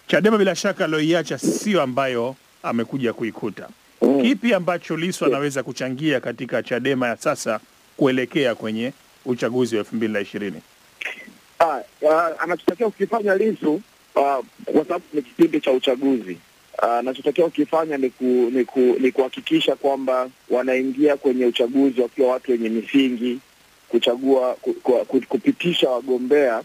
Chadema bila shaka aloiacha sio ambayo amekuja kuikuta. Kipi ambacho Lissu anaweza kuchangia katika Chadema ya sasa kuelekea kwenye uchaguzi wa 2020? Anachotakiwa kukifanya Lissu, kwa sababu ni kipindi cha uchaguzi, anachotakiwa kukifanya ni kuhakikisha kwamba wanaingia kwenye uchaguzi wakiwa watu wenye misingi, kuchagua kupitisha wagombea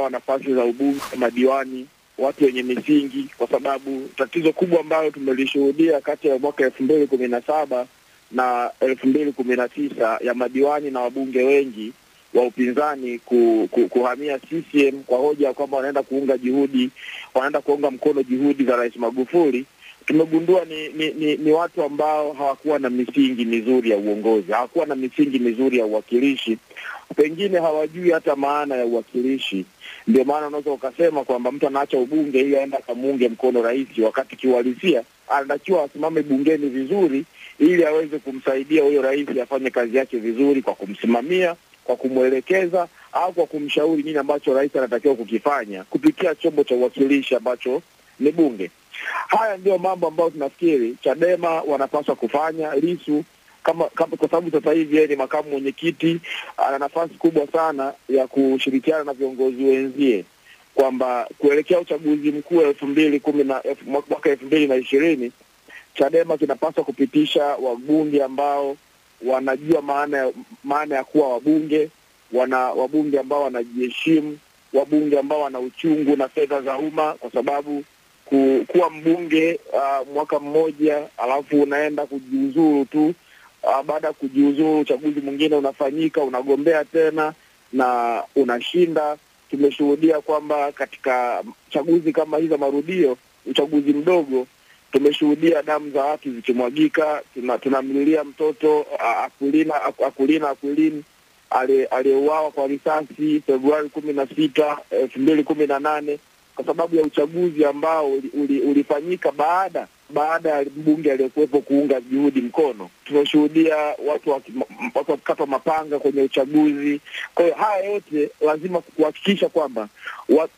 wa nafasi za ubunge, madiwani, watu wenye misingi, kwa sababu tatizo kubwa ambalo tumelishuhudia kati ya mwaka 2017 na 2019 ya madiwani na wabunge wengi wa upinzani kuhamia CCM kwa hoja kwamba wanaenda kuunga mkono juhudi za Rais Magufuli. Tumegundua ni watu ambao hawakuwa na misingi mizuri ya uongozi, hawakuwa na misingi mizuri ya uwakilishi, pengine hawajui hata maana ya uwakilishi. Ndio maana unaweza ukasema kwamba mtu anaacha ubunge ili aende akamuunge mkono rais, wakati kiuhalisia anatakiwa asimame bungeni vizuri ili aweze kumsaidia huyo rais afanye kazi yake vizuri, kwa kumsimamia, kwa kumwelekeza au kwa kumshauri nini ambacho rais anatakiwa kukifanya kupitia chombo cha uwakilishi ambacho ni bunge. Haya ndio mambo ambayo tunafikiri Chadema wanapaswa kufanya. Lissu kwa sababu sasa hivi yeye ni makamu mwenyekiti, ana nafasi kubwa sana ya kushirikiana na viongozi wenzie kwamba kuelekea uchaguzi mkuu mwaka 2020 Chadema kinapaswa kupitisha wabunge ambao wanajua maana ya kuwa wabunge, wabunge ambao wanajiheshimu, wabunge ambao wana uchungu na fedha za umma, kwa sababu kuwa mbunge mwaka mmoja alafu unaenda kujiuzuru tu, baada ya kujiuzuru uchaguzi mwingine unafanyika, unagombea tena na unashinda. Tumeshuhudia kwamba katika chaguzi kama hizo marudio, uchaguzi mdogo, tumeshuhudia damu za watu zikimwagika. Tunamlilia mtoto Akwilina aliyeuawa kwa risasi Februari 16, 2018 kwa sababu ya uchaguzi ambao ulifanyika baada ya mbunge aliyekuwepo kuunga juhudi mkono. Tumeshuhudia watu wakikata mapanga kwenye uchaguzi. Kwa hiyo haya yote lazima kuhakikisha kwamba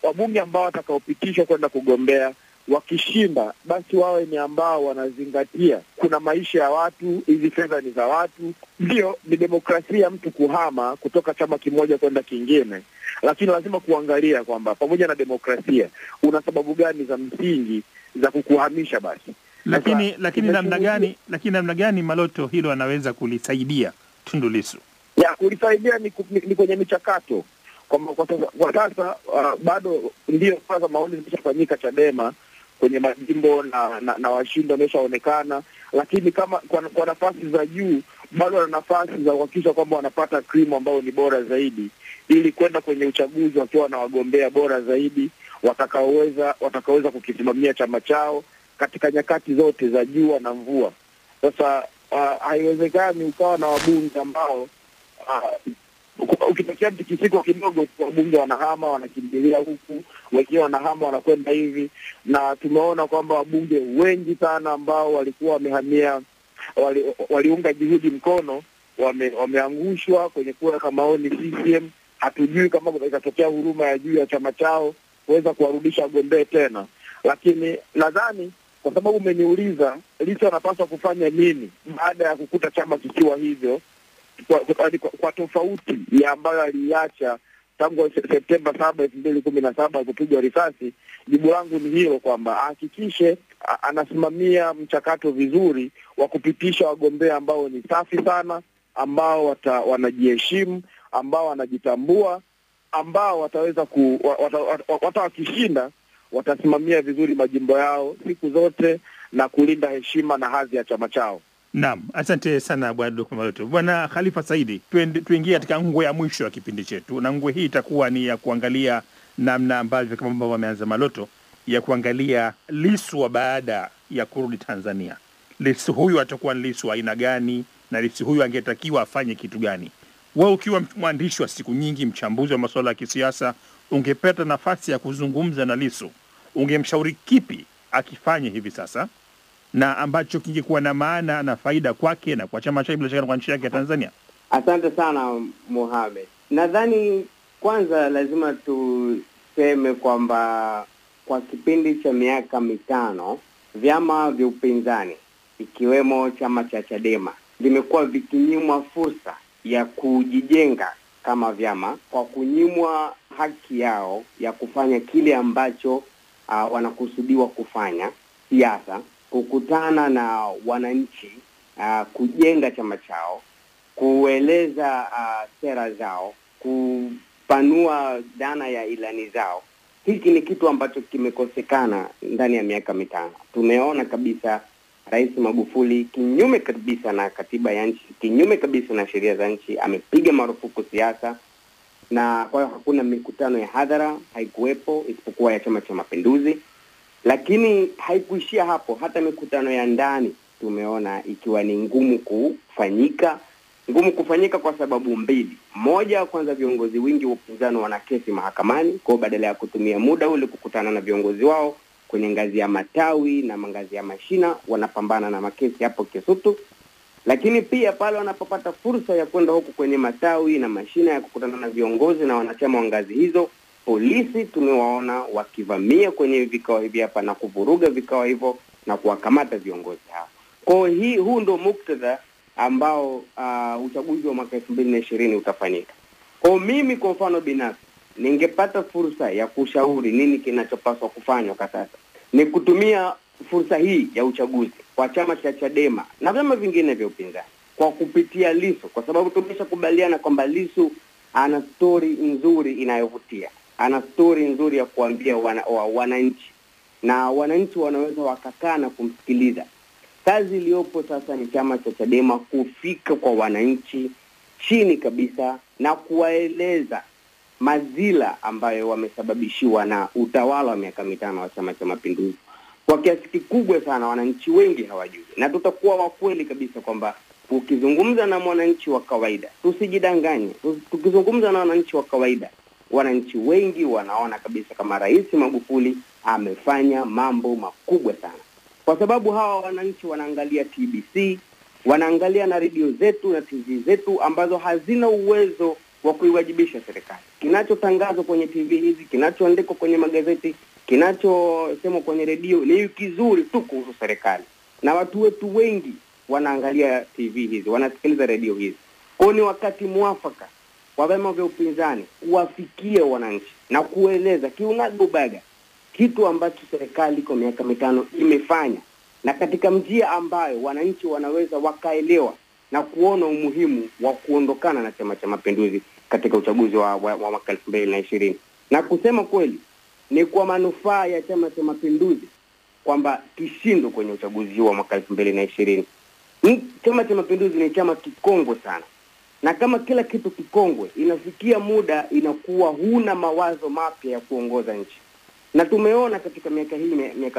wabunge ambao watakaopitishwa kwenda kugombea wakishinda, basi wawe ni ambao wanazingatia kuna maisha ya watu, hizi fedha ni za watu. Ndio, ni demokrasia mtu kuhama kutoka chama kimoja kwenda kingine, lakini lazima kuangalia kwamba pamoja na demokrasia una sababu gani za msingi za kukuhamisha basi. Lakini namna gani Maloto hilo anaweza kulisaidia Tundu Lissu? Kulisaidia ni kwenye michakato. Kwa sasa bado ndio kwanza maoni yameshafanyika Chadema kwenye majimbo na washindi wameshaonekana, lakini kama kwa nafasi za juu bado wana nafasi za kuhakikisha kwamba wanapata krimu ambao ni bora zaidi, ili kwenda kwenye uchaguzi wakiwa na wagombea bora zaidi watakaoweza kukisimamia chama chao katika nyakati zote za jua na mvua. Sasa haiwezekani ukawa na wabunge ambao ukitokea mtikisiko kidogo wabunge wanahama, wanakimbilia huku, wengine wanahama wanakwenda hivi, na tumeona kwamba wabunge wengi sana ambao walikuwa wamehamia waliunga juhudi mkono wameangushwa kwenye kura kama maoni CCM. Hatujui kama itatokea huruma ya juu ya chama chao kuweza kuwarudisha wagombee tena, lakini nadhani kwa sababu umeniuliza Lissu anapaswa kufanya nini baada ya kukuta chama kikiwa hivyo, kwa tofauti ya ambayo aliacha tangu Septemba 7, 2017 kupigwa risasi, jibu langu ni hilo kwamba ahakikishe anasimamia mchakato vizuri wa kupitisha wagombea ambao ni safi sana, ambao wanajiheshimu, ambao wanajitambua, ambao wataweza wakishinda watasimamia vizuri majimbo yao siku zote na kulinda heshima na hadhi ya chama chao. Naam, asante sana Bwana Dr. Maloto. Bwana Khalifa Saidi, tuingie katika ngwe ya mwisho ya kipindi chetu, na ngwe hii itakuwa ni ya kuangalia namna ambavyo kama mambo wameanza Maloto, ya kuangalia Lissu wa baada ya kurudi Tanzania. Lissu huyu atakuwa ni Lissu aina gani, na Lissu huyu angetakiwa afanye kitu gani? Wewe ukiwa mwandishi wa siku nyingi, mchambuzi wa masuala ya kisiasa, ungepata nafasi ya kuzungumza na Lissu, ungemshauri kipi akifanye hivi sasa na ambacho kingekuwa na maana na faida kwake na kwa chama chake bila shaka kwa nchi yake ya Tanzania? Asante sana Mohamed. Nadhani kwanza lazima tuseme kwamba kwa kipindi cha miaka 5 vyama vya upinzani ikiwemo chama cha Chadema vimekuwa vikinyimwa fursa ya kujijenga kama vyama kwa kunyimwa haki yao ya kufanya kile ambacho wanakusudiwa kufanya siasa, kukutana na wananchi, kujenga chama chao, kueleza sera zao, kupanua dhana ya ilani zao. Hiki ni kitu ambacho kimekosekana ndani ya miaka 5. Tumeona kabisa Rais Magufuli kinyume kabisa na katiba ya nchi, kinyume kabisa na sheria za nchi, amepiga marufuku siasa, na kwa hiyo hakuna mikutano ya hadhara, haikuwepo isipokuwa ya Chama cha Mapinduzi. Lakini haikuishia hapo, hata mikutano ya ndani tumeona ikiwa ni ngumu kufanyika kwa sababu mbili. Moja, kwanza viongozi wengi wa upinzani wana kesi mahakamani, kwa badala ya kutumia muda ule kukutana na viongozi wao kwenye ngazi ya matawi na ngazi ya mashina, wanapambana na makesi hapo Kisutu. Lakini pia pale wanapopata fursa ya kwenda huko kwenye matawi na mashina ya kukutana na viongozi na wanachama wa ngazi hizo, polisi tumewaona wakivamia kwenye vikao hivi hapa na kuvuruga vikao hivyo na kuwakamata viongozi hao. Kwa huu ndio muktadha ambao uchaguzi wa mwaka 2020 utafanyika. Kwa mimi kwa mfano binafsi ningepata fursa ya kushauri nini kinachopaswa kufanywa kwa sasa, ni kutumia fursa hii ya uchaguzi kwa chama cha Chadema na vyama vingine vya upinzani kwa kupitia Lissu, kwa sababu tumeshakubaliana kwamba Lissu ana story nzuri inayovutia, ana story nzuri ya kuambia wananchi, na wananchi wanaweza wakakaa na kumsikiliza. Kazi iliyopo sasa ni chama cha Chadema kufika kwa wananchi chini kabisa na kuwaeleza madhila ambayo wamesababishiwa na utawala wa miaka 5 wa Chama cha Mapinduzi. Kwa kiasi kikubwa sana wananchi wengi hawajui, na tutakuwa wa kweli kabisa kwamba ukizungumza na mwananchi wa kawaida, tusijidanganye, tukizungumza na wananchi wa kawaida, wananchi wengi wanaona kabisa kama Rais Magufuli amefanya mambo makubwa sana. Kwa sababu hawa wananchi wanaangalia TBC, wanaangalia na redio zetu na TV zetu ambazo hazina uwezo wa kuiwajibisha serikali. Kinachotangazwa kwenye TV hizi, kinachoandikwa kwenye magazeti, kinachosemwa kwenye redio ni kizuri tu kuhusu serikali. Na watu wetu wengi wanaangalia TV hizi, wanasikiliza redio hizi. Kwa ni wakati mwafaka kwa vyama vya upinzani kuwafikia wananchi na kueleza kiunagobaga kitu ambacho serikali kwa miaka 5 imefanya, na katika njia ambayo wananchi wanaweza wakaelewa na kuona umuhimu wa kuondokana na Chama cha Mapinduzi katika uchaguzi wa mwaka 2020. Na kusema kweli ni kwa manufaa ya Chama cha Mapinduzi kwamba kishindo kwenye uchaguzi wa mwaka 2020. Chama cha Mapinduzi ni chama kikongwe sana, na kama kila kitu kikongwe inafikia muda inakuwa huna mawazo mapya ya kuongoza nchi. Na tumeona katika miaka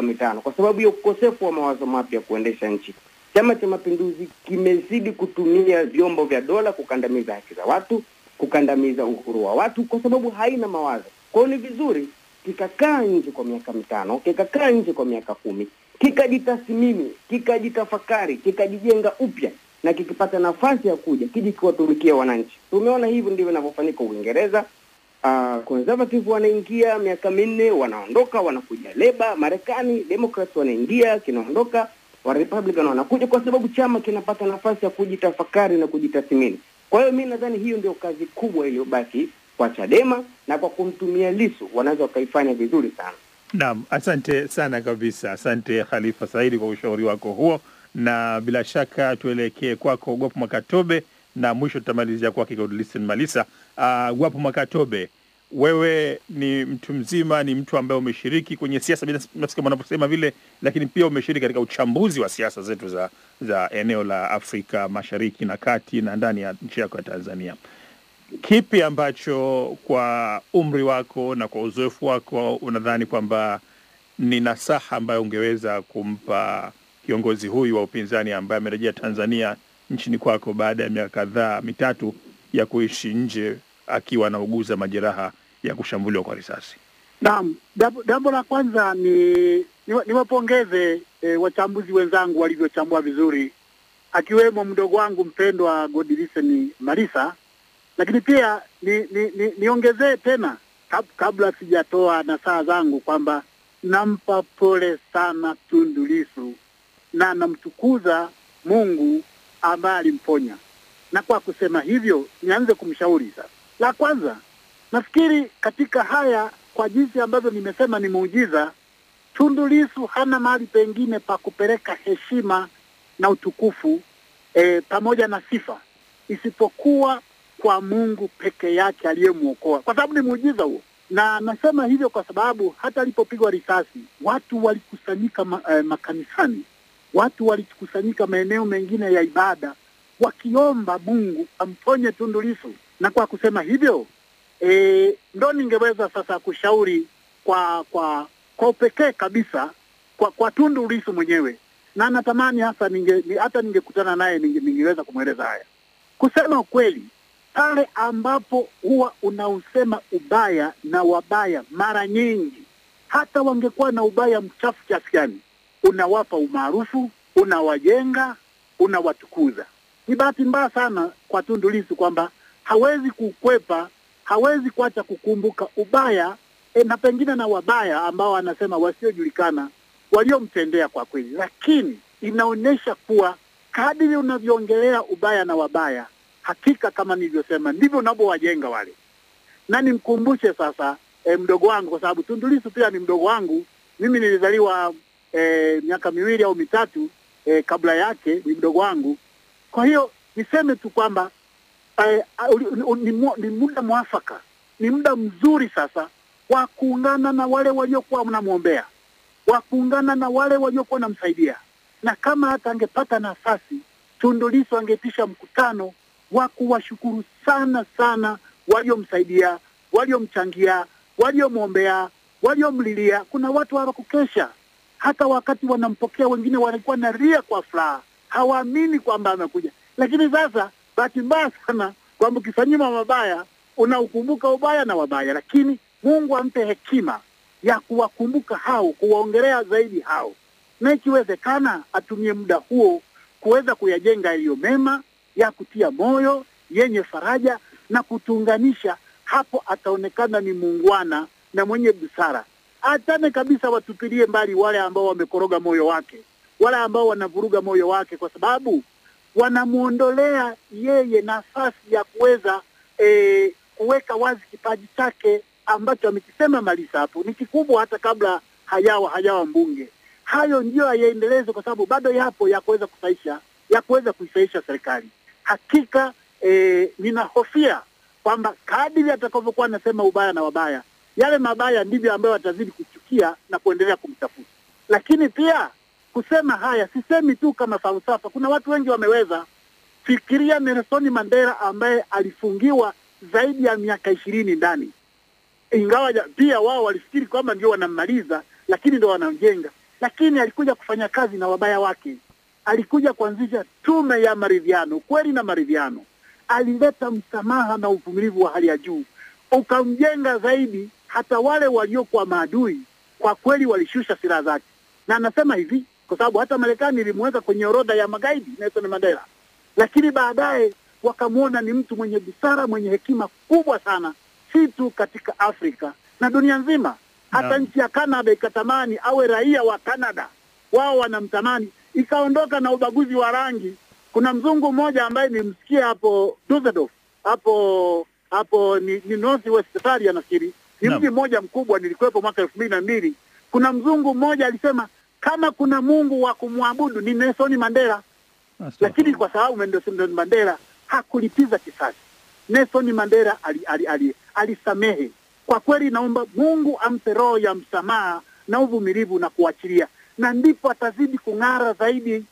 5 kwa sababu ya ukosefu wa mawazo mapya kuendesha nchi, Chama cha Mapinduzi kimezidi kutumia vyombo vya dola kukandamiza haki za watu, kukandamiza uhuru wa watu kwa sababu haina mawazo. Kwa hiyo ni vizuri kikakaa nje kwa miaka 5, kikakaa nje kwa miaka 10, kikajitathmini, kikajitafakari, kikajijenga upya, na kikipata nafasi ya kuja kiji kuwatumikia wananchi. Tumeona hivi ndivyo inavyofanyika Uingereza. Conservative wanaingia miaka 4 wanaondoka, wanakuja Labour. Marekani Democrats wanaingia, kinaondoka, wa Republican wanakuja, kwa sababu chama kinapata nafasi ya kujitafakari na kujitathmini. Kwa hiyo mimi nadhani hiyo ndio kazi kubwa iliyobaki kwa Chadema, na kwa kumtumia Lissu wanaweza kaifanya vizuri sana. Naam, asante sana kabisa. Asante Khalifa Saidi kwa ushauri wako huo, na bila shaka tuelekee kwako Gwapo Mwakatobe, na mwisho tutamalizia kwake Godlisten Malisa. Gwapo Mwakatobe, wewe ni mtu mzima, ni mtu ambaye umeshiriki kwenye siasa binafsi kama unavyosema vile, lakini pia umeshiriki katika uchambuzi wa siasa zetu za eneo la Afrika Mashariki na Kati na ndani ya nchi yako ya Tanzania. Kipi ambacho kwa umri wako na kwa uzoefu wako unadhani kwamba ni nasaha ambayo ungeweza kumpa kiongozi huyu wa upinzani ambaye amerejea Tanzania nchini kwako baada ya miaka 3 ya kuishi nje akiwa anauguza majeraha ya kushambuliwa kwa risasi? Naam, jambo la kwanza niwapongeze wachambuzi wenzangu walivyochambua vizuri, akiwemo mdogo wangu mpendwa Godlisten Malisa. Lakini pia niongezee tena kabla sijatoa nasaha zangu kwamba nampa pole sana Tundu Lissu na namtukuza Mungu ambaye alimponya. Na kwa kusema hivyo, nianze kumshauri sasa. La kwanza, nafikiri katika haya, kwa jinsi ambavyo nimesema ni muujiza, Tundu Lissu hana mahali pengine pa kupeleka heshima na utukufu pamoja na sifa isipokuwa kwa Mungu peke yake aliyemuokoa, kwa sababu ni muujiza huo. Na nasema hivyo kwa sababu hata alipopigwa risasi watu walikusanyika makanisani, watu walikusanyika maeneo mengine ya ibada wakiomba Mungu amponye Tundu Lissu. Na kwa kusema hivyo ndo ningeweza sasa kushauri kwa upekee kabisa kwa Tundu Lissu mwenyewe, na natamani hasa hata ningekutana naye ningeweza kumweleza haya. Kusema ukweli, pale ambapo huwa unausema ubaya na wabaya, mara nyingi hata wangekuwa na ubaya mchafu kiasi gani, unawapa umaarufu, unawajenga, unawatukuza. Ni bahati mbaya sana kwa Tundu Lissu kwamba hawezi kukwepa, hawezi kuacha kukumbuka ubaya na pengine na wabaya ambao anasema wasiojulikana waliomtendea kwa kweli. Lakini inaonyesha kuwa kadiri unavyoongelea ubaya na wabaya, hakika kama nilivyosema ndivyo unavyowajenga wale. Na nimkumbushe sasa mdogo wangu, kwa sababu Tundu Lissu pia ni mdogo wangu. Mimi nilizaliwa miaka 2 au 3 kabla yake, ni mdogo wangu. Kwa hiyo niseme tu kwamba ni muda mwafaka, ni muda mzuri sasa wa kuungana na wale waliokuwa mnamuombea, wa kuungana na wale waliokuwa namsaidia. Na kama hata angepata nafasi, Tundu Lissu angetisha mkutano wa kuwashukuru sana sana waliomsaidia, waliomchangia, waliomuombea, waliomlilia. Kuna watu hawakukesha, hata wakati wanampokea wengine walikuwa na ria kwa furaha, hawaamini kwamba amekuja. Lakini sasa bahati mbaya sana kwamba ukifanyima mabaya unaukumbuka ubaya na wabaya. Lakini Mungu ampe hekima ya kuwakumbuka hao, kuwaongelea zaidi hao, na ikiwezekana atumie muda huo kuweza kuyajenga yaliyo mema, ya kutia moyo, yenye faraja na kutuunganisha. Hapo ataonekana ni muungwana na mwenye busara. Atane kabisa, watupilie mbali wale ambao wamekoroga moyo wake, wale ambao wanavuruga moyo wake, kwa sababu wanamuondolea yeye nafasi ya kuweza kuweka wazi kipaji chake ambacho amekisema Malisa hapo ni kikubwa, hata kabla hajawa mbunge. Hayo ndio yaendeleze, kwa sababu bado yapo ya kuweza kuisaisha serikali. Hakika ninahofia kwamba kadiri atakavyokuwa anasema ubaya na wabaya, yale mabaya ndivyo ambayo atazidi kuchukia na kuendelea kumtafuta. Lakini pia kusema haya sisemi tu kama falsafa. Kuna watu wengi wameweza fikiria Nelson Mandela ambaye alifungiwa zaidi ya miaka 20 ndani, ingawa pia wao walifikiri kwamba ndio wanammaliza, lakini ndio wanamjenga. Lakini alikuja kufanya kazi na wabaya wake, alikuja kuanzisha tume ya maridhiano, kweli na maridhiano. Alileta msamaha na uvumilivu wa hali ya juu, ukamjenga zaidi. Hata wale waliokuwa maadui kwa kweli walishusha silaha zake. Na anasema hivi kwa sababu hata Marekani ilimweka kwenye orodha ya magaidi Nelson Mandela, lakini baadaye wakamuona ni mtu mwenye busara, mwenye hekima kubwa sana, si tu katika Afrika na dunia nzima. Hata nchi ya Canada ikatamani awe raia wa Canada, wao wanamtamani. Ikaondoka na ubaguzi wa rangi. Kuna mzungu mmoja ambaye nimsikia hapo Dusseldorf, hapo ni North West Italia nafikiri, ni mji mmoja mkubwa, nilikuwepo mwaka 2002. Kuna mzungu mmoja alisema kama kuna Mungu wa kumwabudu ni Nelson Mandela. Lakini kwa sababu Nelson Mandela hakulipiza kisasi, Nelson Mandela alisamehe. Kwa kweli naomba Mungu ampe roho ya msamaha na uvumilivu na kuachilia, na ndipo atazidi kung'ara zaidi